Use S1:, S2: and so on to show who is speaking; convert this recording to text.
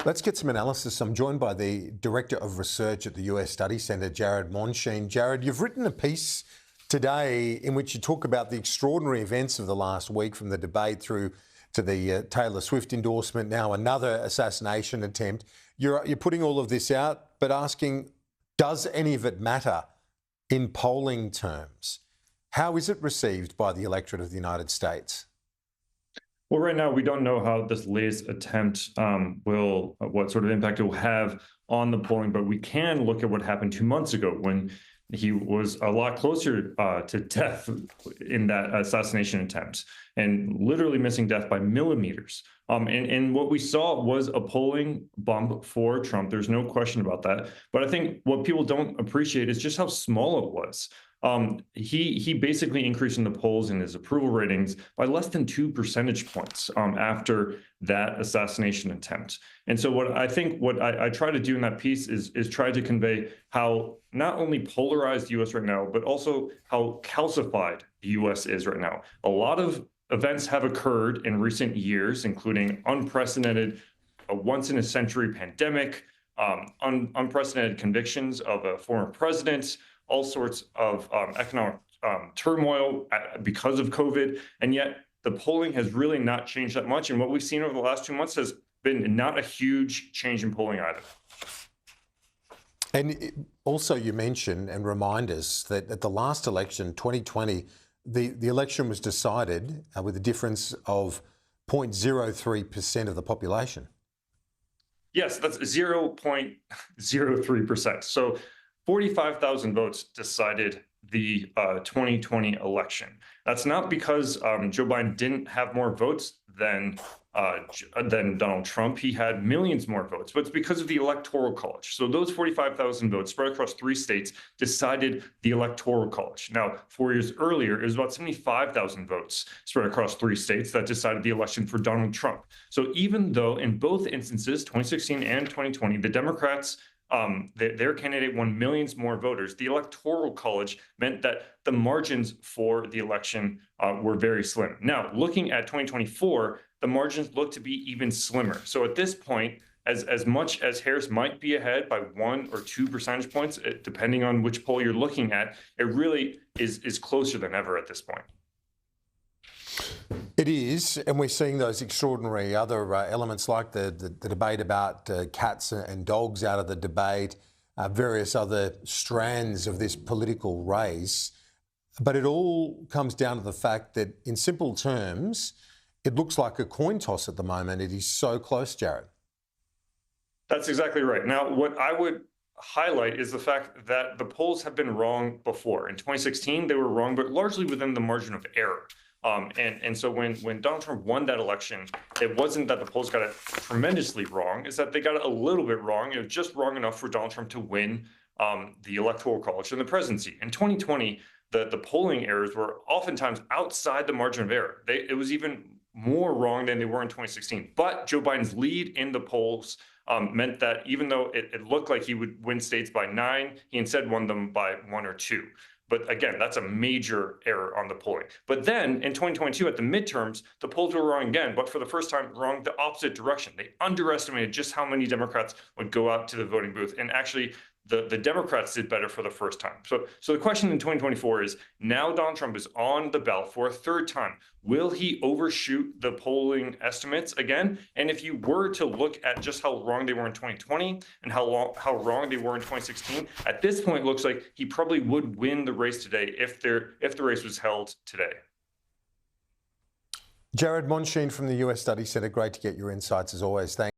S1: Let's get some analysis. I'm joined by the Director of Research at the US Study Centre, Jared Mondschein. Jared, you've written a piece today in which you talk about the extraordinary events of the last week, from the debate through to the Taylor Swift endorsement, now another assassination attempt. You're putting all of this out, but asking, does any of it matter in polling terms? How is it received by the electorate of the United States?
S2: Well, right now, we don't know how this latest attempt what sort of impact it will have on the polling, but we can look at what happened 2 months ago when he was a lot closer to death in that assassination attempt and literally missing death by millimeters. And what we saw was a polling bump for Trump. There's no question about that. But I think what people don't appreciate is just how small it was. He basically increased in the polls in his approval ratings by less than 2 percentage points after that assassination attempt. And so what I try to do in that piece is try to convey how not only polarized the U.S. right now, but also how calcified the U.S. is right now. A lot of events have occurred in recent years, including unprecedented, a once-in-a-century pandemic, unprecedented convictions of a former president, all sorts of economic turmoil because of COVID. And yet the polling has really not changed that much. And what we've seen over the last 2 months has been not a huge change in polling either.
S1: And also you mention and remind us that at the last election, 2020, the election was decided with a difference of 0.03% of the population.
S2: Yes, that's 0.03%. So 45,000 votes decided the 2020 election. That's not because Joe Biden didn't have more votes than Donald Trump. He had millions more votes, but it's because of the Electoral College. So those 45,000 votes spread across 3 states decided the Electoral College. Now, 4 years earlier, it was about 75,000 votes spread across 3 states that decided the election for Donald Trump. So even though in both instances, 2016 and 2020, the Democrats their candidate won millions more voters, the Electoral College meant that the margins for the election were very slim. Now, looking at 2024, the margins look to be even slimmer. So at this point, as much as Harris might be ahead by 1 or 2 percentage points, depending on which poll you're looking at, it really is closer than ever at this point.
S1: It is, and we're seeing those extraordinary other elements like the debate about cats and dogs out of the debate, various other strands of this political race. But it all comes down to the fact that, in simple terms, it looks like a coin toss at the moment. It is so close, Jared.
S2: That's exactly right. Now, what I would highlight is the fact that the polls have been wrong before. In 2016, they were wrong, but largely within the margin of error. And so when Donald Trump won that election, it wasn't that the polls got it tremendously wrong, it's that they got it a little bit wrong, just wrong enough for Donald Trump to win the Electoral College and the presidency. In 2020, the polling errors were oftentimes outside the margin of error. It was even more wrong than they were in 2016. But Joe Biden's lead in the polls meant that even though it looked like he would win states by 9, he instead won them by 1 or 2. But again, that's a major error on the polling. But then in 2022, at the midterms, the polls were wrong again, but for the first time, wrong the opposite direction. They underestimated just how many Democrats would go out to the voting booth. And actually, the Democrats did better for the first time. So the question in 2024 is, now Donald Trump is on the ballot for a 3rd time. Will he overshoot the polling estimates again? And if you were to look at just how wrong they were in 2020 and how wrong they were in 2016, at this point, it looks like he probably would win the race today if the race was held today.
S1: Jared Mondschein from the US Study Centre, great to get your insights as always. Thanks.